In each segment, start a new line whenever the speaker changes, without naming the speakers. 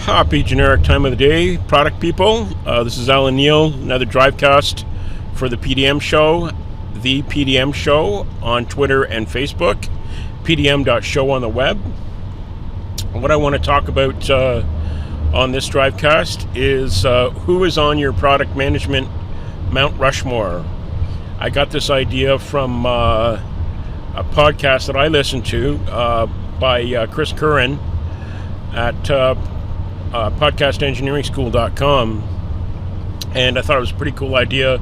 Happy generic time of the day, product people. This is Alan Neal, another Drivecast for the PDM Show, the PDM Show on Twitter and Facebook, pdm.show on the web. What I want to talk about on this Drivecast is who is on your product management Mount Rushmore. I got this idea from a podcast that I listen to by Chris Curran at podcastengineeringschool.com, and I thought it was a pretty cool idea.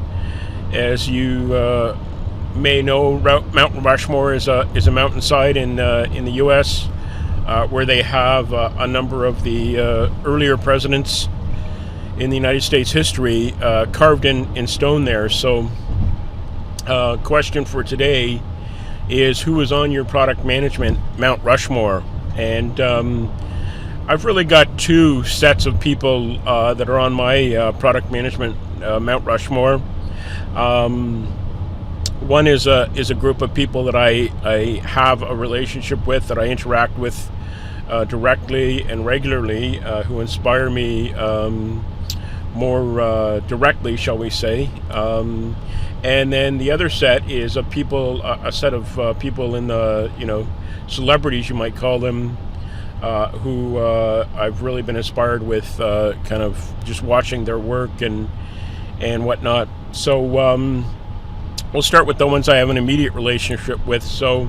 As you may know, Mount Rushmore is a mountainside in the U.S. Where they have a number of the earlier presidents in the United States history carved in stone there. So, question for today is who is on your product management Mount Rushmore? And I've really got two sets of people that are on my product management Mount Rushmore. One is a group of people that I have a relationship with, that I interact with directly and regularly, who inspire me more directly, shall we say. And then the other set is a set of people in the, celebrities, you might call them, who I've really been inspired with, kind of just watching their work and whatnot. So we'll start with the ones I have an immediate relationship with. So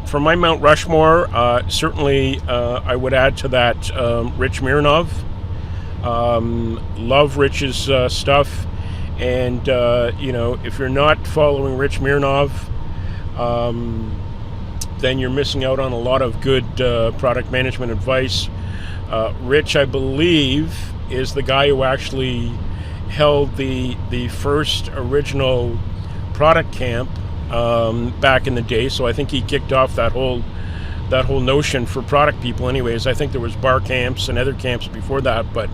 for my Mount Rushmore, certainly I would add to that Rich Mironov. Love Rich's stuff. And, if you're not following Rich Mironov, then you're missing out on a lot of good product management advice. Rich, I believe, is the guy who actually held the first original product camp back in the day. So I think he kicked off that whole notion for product people. Anyways, I think there was bar camps and other camps before that, but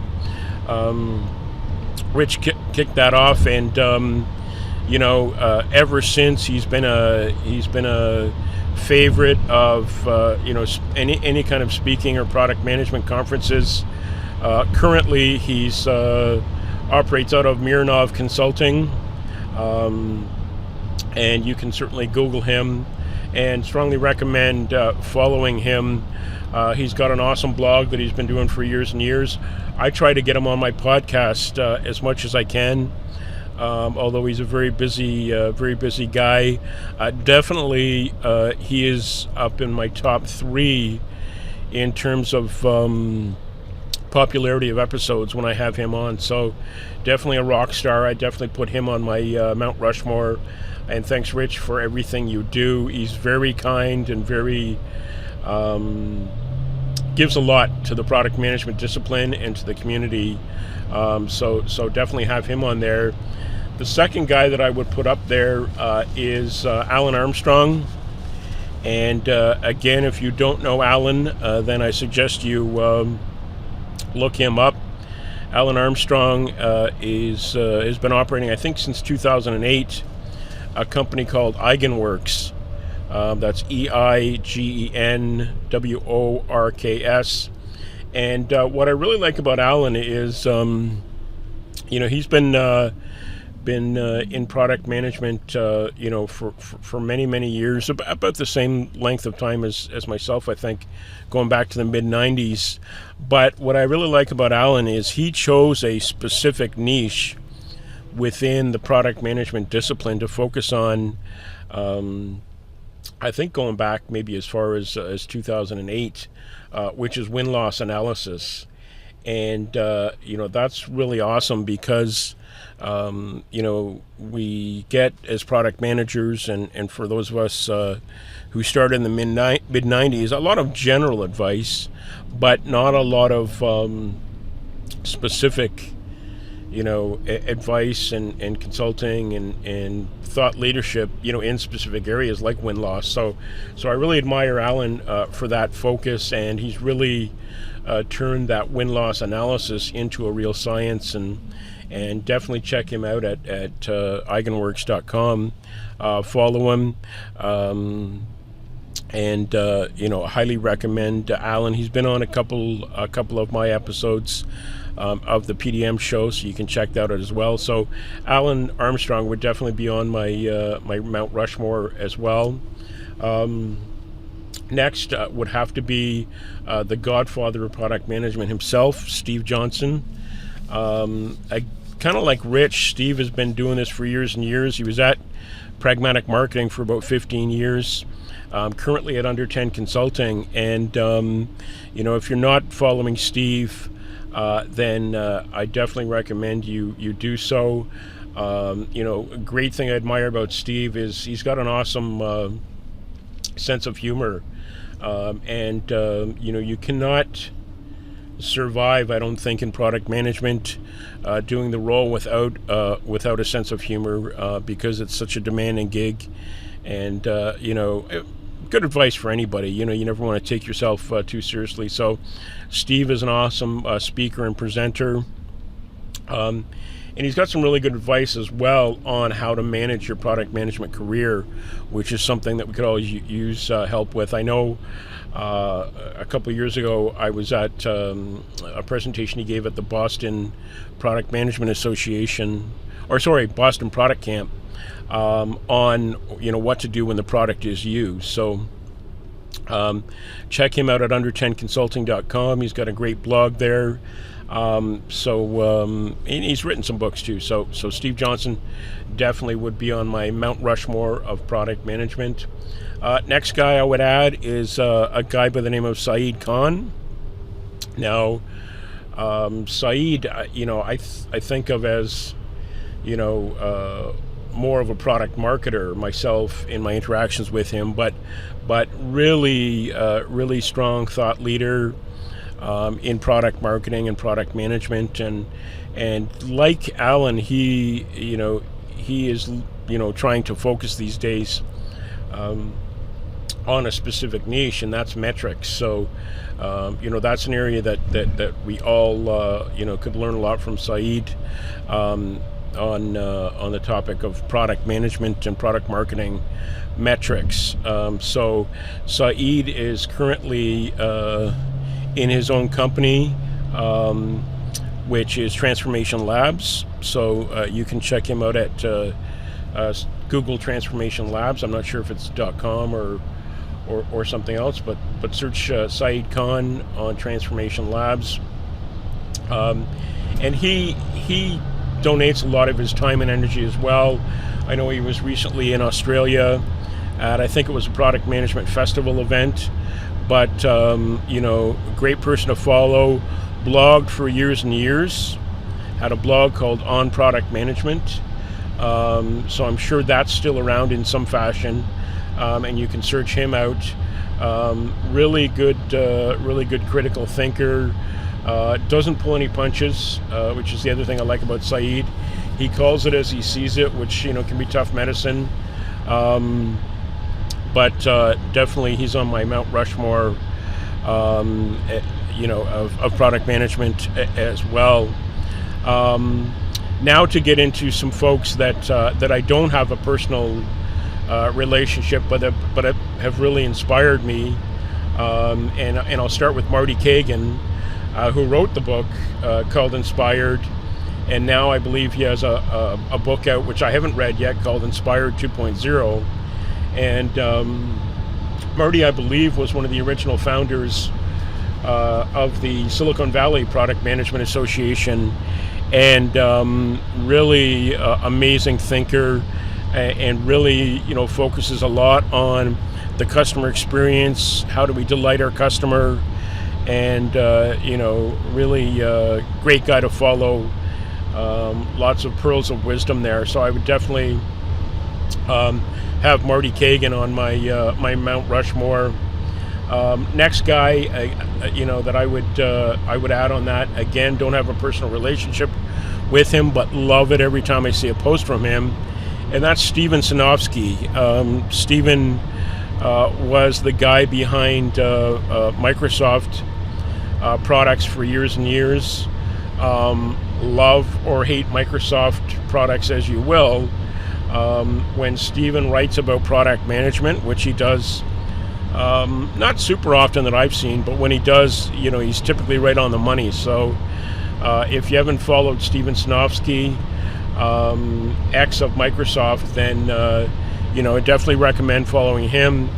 Rich kicked that off, and ever since he's been a favorite of any kind of speaking or product management conferences. Currently, he's operates out of Mironov Consulting, and you can certainly Google him, and strongly recommend following him. He's got an awesome blog that he's been doing for years and years. I try to get him on my podcast as much as I can, although he's a very busy guy. Definitely, he is up in my top 3 in terms of popularity of episodes when I have him on. So definitely a rock star. I definitely put him on my Mount Rushmore. And thanks, Rich, for everything you do. He's very kind and very gives a lot to the product management discipline and to the community. So definitely have him on there. The second guy that I would put up there is Alan Armstrong. And again, if you don't know Alan, then I suggest you look him up. Alan Armstrong has been operating, I think, since 2008, a company called Eigenworks. That's EIGENWORKS. And what I really like about Alan is, he's been in product management, for many years, about the same length of time as myself, I think, going back to the mid-90s. But what I really like about Alan is he chose a specific niche within the product management discipline to focus on. I think going back maybe as far as 2008, which is win-loss analysis. And, that's really awesome because, we get as product managers and for those of us who started in the mid-90s, a lot of general advice, but not a lot of specific, advice and consulting and thought leadership, in specific areas like win-loss. So I really admire Alan for that focus, and he's really turned that win-loss analysis into a real science, and definitely check him out at eigenworks.com. Follow him. and highly recommend Alan. He's been on a couple of my episodes of the PDM show, so you can check that out as well. So Alan Armstrong would definitely be on my my Mount Rushmore as well. Next would have to be the godfather of product management himself, Steve Johnson. I kind of like Rich. Steve has been doing this for years and years. He was at Pragmatic Marketing for about 15 years. Currently at Under 10 Consulting, and if you're not following Steve, then I definitely recommend you do so. A great thing I admire about Steve is he's got an awesome sense of humor, and you cannot survive, I don't think, in product management doing the role without a sense of humor, because it's such a demanding gig. And good advice for anybody. You never want to take yourself too seriously. So Steve is an awesome speaker and presenter, and he's got some really good advice as well on how to manage your product management career, which is something that we could always use help with. I know a couple of years ago I was at a presentation he gave at the Boston Product Management Association, Boston Product Camp, on what to do when the product is used. So check him out at under10consulting.com. He's got a great blog there. And he's written some books too. So Steve Johnson definitely would be on my Mount Rushmore of product management. Next guy I would add is a guy by the name of Saeed Khan. Now, Saeed, I think of as more of a product marketer myself in my interactions with him, but really strong thought leader in product marketing and product management, and like Alan, he is trying to focus these days on a specific niche, and that's metrics. So that's an area that we all could learn a lot from Saeed on the topic of product management and product marketing metrics. So Saeed is currently in his own company, which is Transformation Labs. So you can check him out at Google Transformation Labs. I'm not sure if it's .com or something else, but search Saeed Khan on Transformation Labs. And he donates a lot of his time and energy as well. I know he was recently in Australia at, I think it was a product management festival event, but great person to follow. Blogged for years and years, had a blog called On Product Management, so I'm sure that's still around in some fashion, and you can search him out. Really good critical thinker. Doesn't pull any punches, which is the other thing I like about Saeed. He calls it as he sees it, which can be tough medicine. But definitely he's on my Mount Rushmore, of product management as well. Now to get into some folks that I don't have a personal relationship, but have really inspired me, and I'll start with Marty Kagan, who wrote the book called Inspired, and now I believe he has a book out which I haven't read yet called Inspired 2.0. And Marty, I believe, was one of the original founders of the Silicon Valley Product Management Association, and really amazing thinker, and really focuses a lot on the customer experience. How do we delight our customer? And really great guy to follow. Lots of pearls of wisdom there. So I would definitely have Marty Kagan on my Mount Rushmore. Next guy, that I would add on that. Again, don't have a personal relationship with him, but love it every time I see a post from him. And that's Steven Sinofsky. Steven was the guy behind Microsoft products for years and years. Love or hate Microsoft products as you will. When Steven writes about product management, which he does Not super often that I've seen, but when he does, he's typically right on the money. So if you haven't followed Steven Sinofsky, ex of Microsoft, then I definitely recommend following him,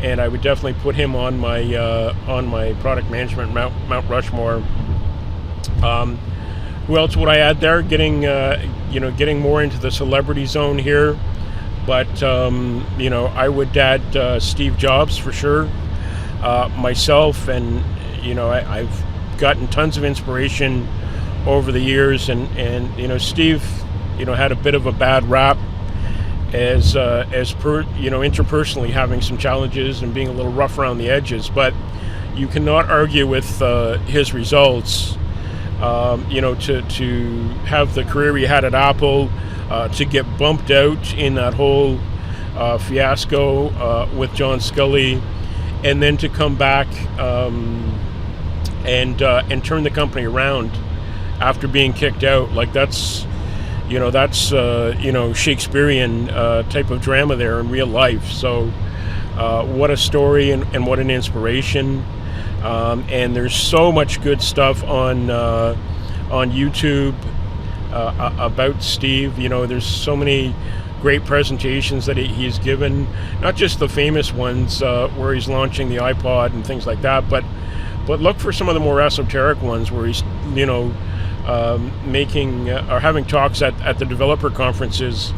and I would definitely put him on my product management Mount Rushmore. Who else would I add there? Getting more into the celebrity zone here, but I would add Steve Jobs for sure. Myself, and I've gotten tons of inspiration over the years, and Steve, had a bit of a bad rap as interpersonally having some challenges and being a little rough around the edges, but you cannot argue with his results. To have the career he had at Apple, to get bumped out in that whole fiasco with John Scully, and then to come back and turn the company around after being kicked out. Like that's Shakespearean type of drama there in real life. So what a story, and what an inspiration. And there's so much good stuff on YouTube about Steve. There's so many great presentations that he's given, not just the famous ones where he's launching the iPod and things like that, but look for some of the more esoteric ones where he's making or having talks at the developer conferences.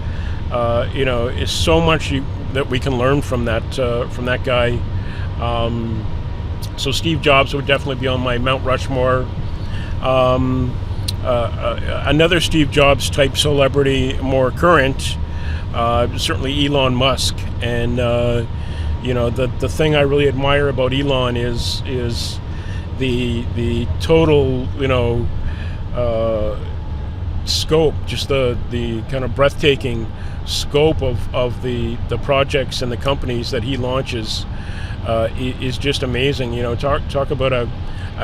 Is so much that we can learn from that guy. So Steve Jobs would definitely be on my Mount Rushmore. Another Steve Jobs type celebrity, more current, certainly Elon Musk. And the thing I really admire about Elon is the total scope, just the kind of breathtaking scope of the projects and the companies that he launches. Is just amazing. Talk about a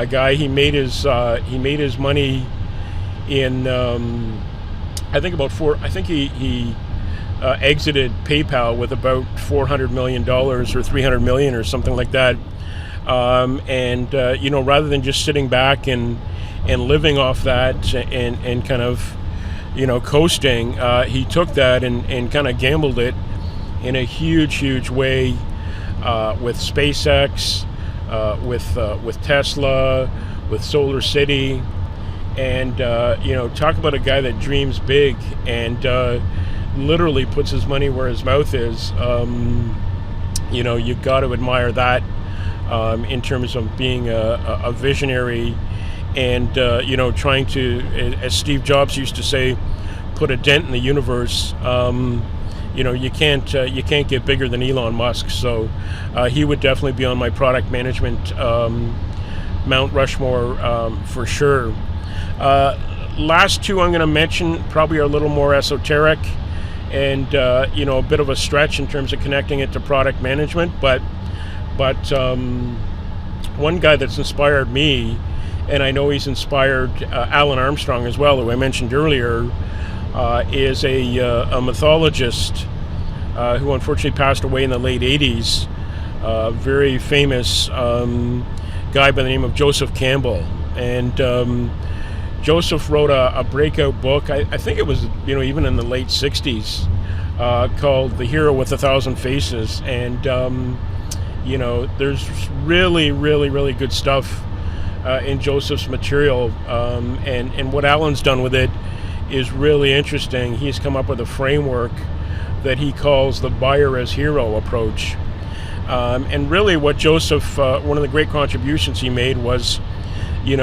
guy. He made his money in I think he exited PayPal with about $400 million or $300 million or something like that. Rather than just sitting back and living off that and kind of coasting, he took that and kind of gambled it in a huge way. With SpaceX, with Tesla, with Solar City, and talk about a guy that dreams big and literally puts his money where his mouth is. You got to admire that in terms of being a visionary and trying to, as Steve Jobs used to say, put a dent in the universe. You can't get bigger than Elon Musk. So he would definitely be on my product management Mount Rushmore for sure. Last two I'm going to mention probably are a little more esoteric and a bit of a stretch in terms of connecting it to product management. But one guy that's inspired me, and I know he's inspired Alan Armstrong as well, who I mentioned earlier. Is a mythologist who unfortunately passed away in the late 80s. Very famous guy by the name of Joseph Campbell. And Joseph wrote a breakout book, I think it was even in the late 60s, called The Hero with a Thousand Faces. And there's really good stuff in Joseph's material. And what Alan's done with it is really interesting. He's come up with a framework that he calls the buyer as hero approach. And really what Joseph, one of the great contributions he made was, we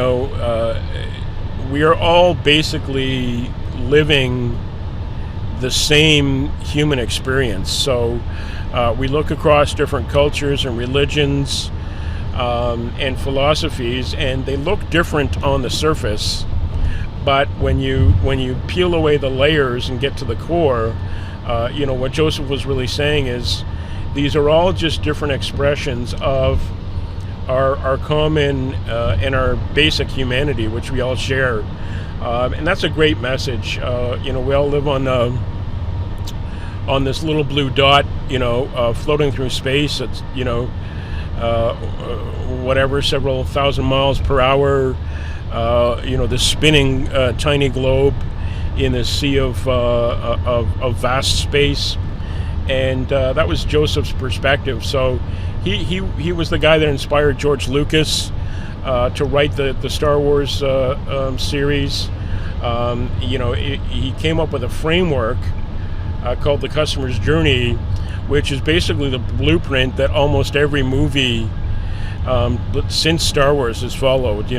are all basically living the same human experience. So we look across different cultures and religions and philosophies, and they look different on the surface. But when you peel away the layers and get to the core, what Joseph was really saying is these are all just different expressions of our common and our basic humanity, which we all share. And that's a great message. We all live on this little blue dot, floating through space. It's, whatever, several thousand miles per hour. The spinning tiny globe in a sea of vast space, and that was Joseph's perspective. So he was the guy that inspired George Lucas to write the Star Wars series. He came up with a framework called the Customer's Journey, which is basically the blueprint that almost every movie since Star Wars has followed.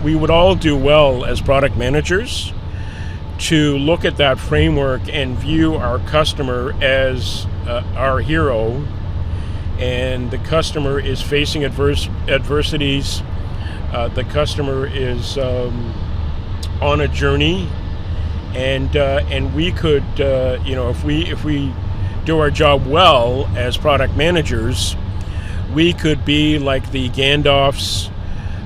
We would all do well as product managers to look at that framework and view our customer as our hero, and the customer is facing adversities. The customer is on a journey, and we could, if we do our job well as product managers, we could be like the Gandalfs,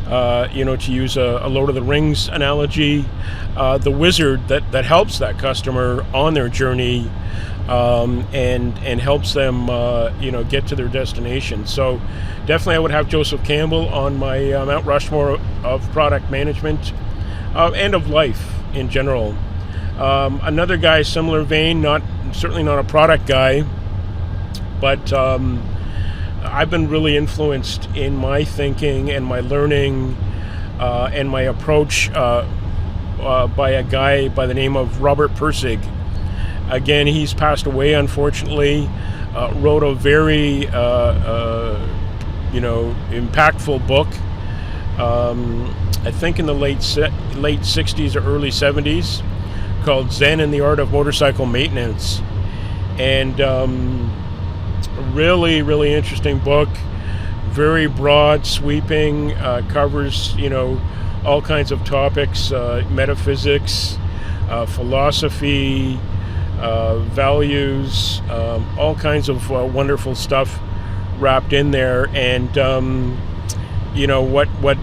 to use a Lord of the Rings analogy, the wizard that helps that customer on their journey, and helps them, get to their destination. So definitely I would have Joseph Campbell on my Mount Rushmore of product management and of life in general. Another guy, similar vein, certainly not a product guy, but I've been really influenced in my thinking and my learning and my approach by a guy by the name of Robert Pirsig. Again, he's passed away, unfortunately. Wrote a very impactful book. I think in the late 60s or early 70s, called Zen and the Art of Motorcycle Maintenance. And really, really interesting book. Very broad, sweeping, covers, all kinds of topics, metaphysics, philosophy, values, all kinds of wonderful stuff wrapped in there. And, what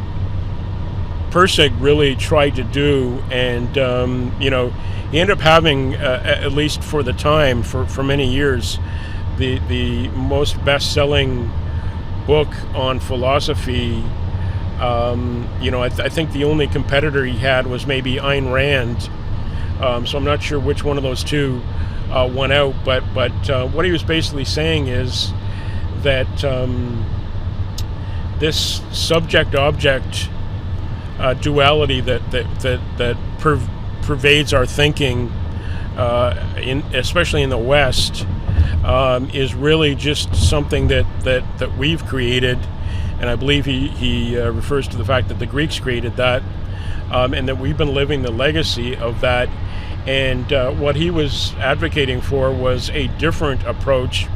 Pirsig really tried to do, and, he ended up having, at least for the time, for many years, the most best-selling book on philosophy. I think the only competitor he had was maybe Ayn Rand. So I'm not sure which one of those two won out. But what he was basically saying is that this subject-object duality that pervades our thinking, especially in the West, is really just something that we've created, and I believe he refers to the fact that the Greeks created that, and that we've been living the legacy of that. And what he was advocating for was a different approach,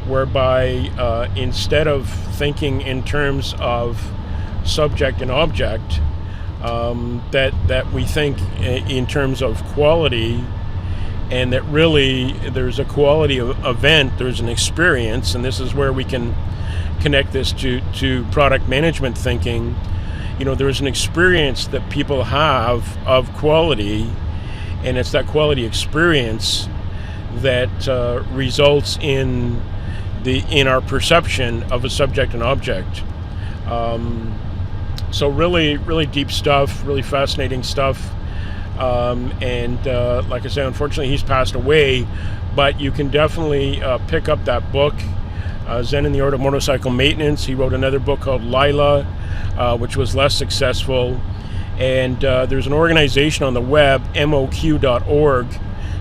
whereby instead of thinking in terms of subject and object, that we think in terms of quality, and that really there's a quality of event, there's an experience, and this is where we can connect this to product management thinking. There's an experience that people have of quality, and it's that quality experience that results in our perception of a subject and object. So really, really deep stuff, really fascinating stuff. And like I said, unfortunately, he's passed away, but you can definitely pick up that book, Zen and the Art of Motorcycle Maintenance. He wrote another book called Lila, which was less successful. And there's an organization on the web, MOQ.org,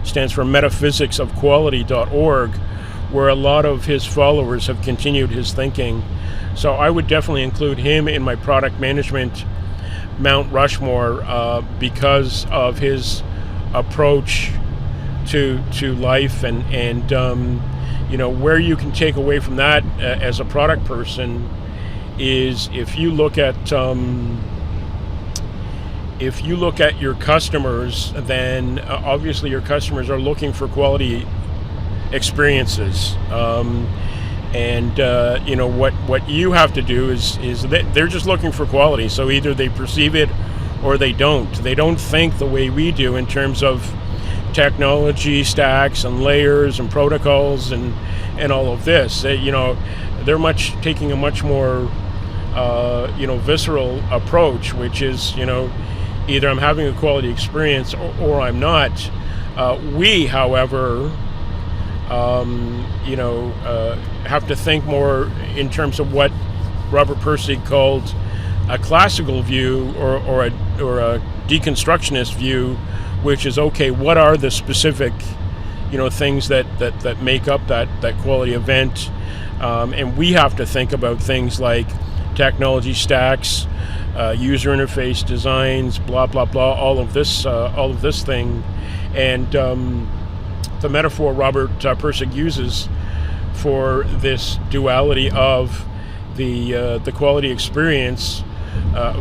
stands for metaphysicsofquality.org, where a lot of his followers have continued his thinking. So I would definitely include him in my product management Mount Rushmore because of his approach to life, and where you can take away from that as a product person is if you look at your customers, then obviously your customers are looking for quality experiences. What you have to do is that they're just looking for quality. So either they perceive it or they don't. They don't think the way we do in terms of technology stacks and layers and protocols and and all of this. They're taking a much more visceral approach, which is, either I'm having a quality experience or I'm not. We, however, have to think more in terms of what Robert Pirsig called a classical view or a deconstructionist view, which is, okay, what are the specific things that make up that quality event, and we have to think about things like technology stacks, user interface designs, blah blah blah, all of this thing, and the metaphor Robert Pirsig uses for this duality of the quality experience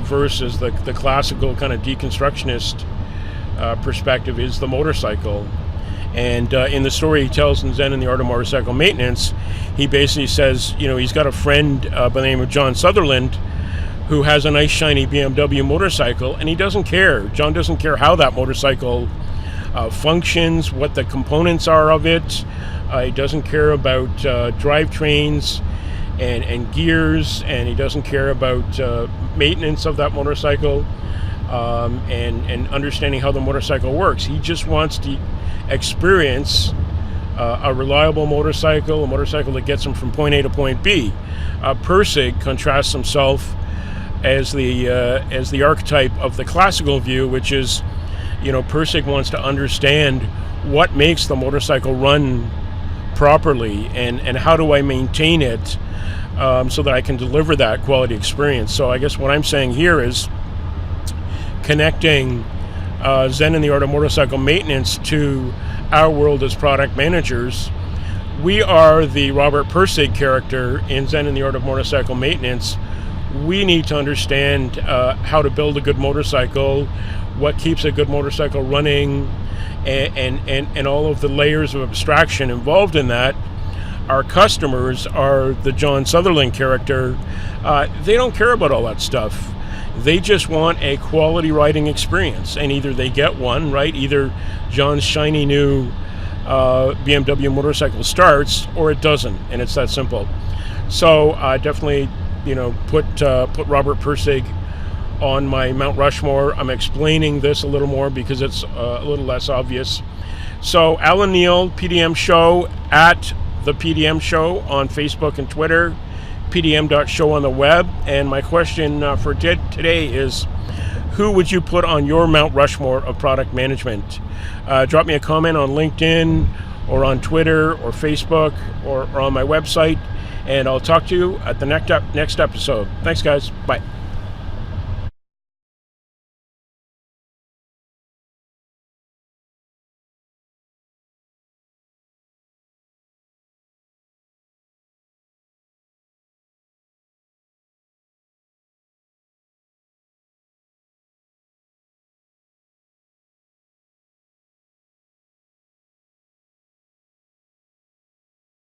versus the classical kind of deconstructionist perspective is the motorcycle. And in the story he tells in Zen and the Art of Motorcycle Maintenance, he basically says, he's got a friend by the name of John Sutherland who has a nice shiny BMW motorcycle, and he doesn't care. John doesn't care how that motorcycle functions, what the components are of it. He doesn't care about drivetrains and gears, and he doesn't care about maintenance of that motorcycle and understanding how the motorcycle works. He just wants to experience a reliable motorcycle, a motorcycle that gets him from point A to point B. Pirsig contrasts himself as the archetype of the classical view, which is, Pirsig wants to understand what makes the motorcycle run properly and how do I maintain it so that I can deliver that quality experience. So I guess what I'm saying here is connecting Zen and the Art of Motorcycle Maintenance to our world as product managers. We are the Robert Pirsig character in Zen and the Art of Motorcycle Maintenance. We need to understand how to build a good motorcycle, what keeps a good motorcycle running, and all of the layers of abstraction involved in that. Our customers are the John Sutherland character. They don't care about all that stuff. They just want a quality riding experience, and either they get one, right? Either John's shiny new BMW motorcycle starts, or it doesn't, and it's that simple. So definitely, put Robert Pirsig on my Mount Rushmore. I'm explaining this a little more because it's a little less obvious. So Alan Neal, PDM Show, at the PDM Show on Facebook and Twitter, pdm.show on the web. And my question for today is, who would you put on your Mount Rushmore of product management? Drop me a comment on LinkedIn or on Twitter or Facebook or on my website, and I'll talk to you at the next episode. Thanks, guys. Bye.